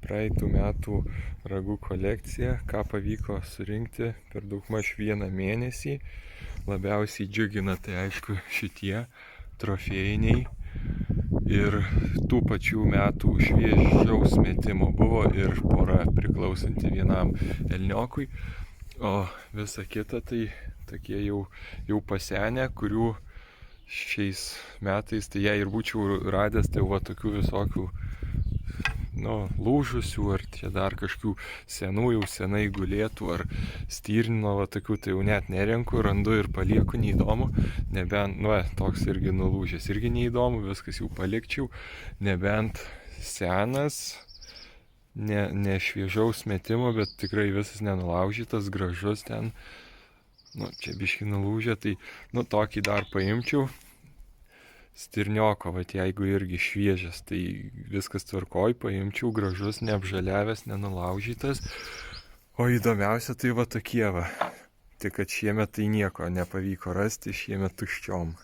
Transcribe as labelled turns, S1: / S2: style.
S1: praeitų metų ragų kolekciją, ką pavyko surinkti per daugmaž vieną mėnesį. Labiausiai džiugina tai aišku šitie trofėjiniai ir tų pačių metų šviežaus metimo buvo ir pora priklausanti vienam elniokui, o visa kita tai tokie jau pasenę, kurių šiais metais, tai jei ir būčiau radęs, tai va tokių visokių lūžusių, ar čia dar kažkokių senų jau senai gulėtų, ar stirnino, va tokių tai jau net nerenku, randu ir palieku, neįdomu, nebent, toks irgi nulūžęs, irgi neįdomu, viskas jau palikčiau, nebent senas, ne šviežaus metimo, bet tikrai visas nenulaužytas, gražus ten, čia biški nulūžę, tai, tokį dar paimčiau. Stirnioko, jeigu irgi šviežias, tai viskas tvarkoj, paimčiau, gražus, neapžaliavęs, nenulaužytas. O įdomiausia tai tokie. Tik kad šiemet tai nieko nepavyko rasti, šiemet tuščiom.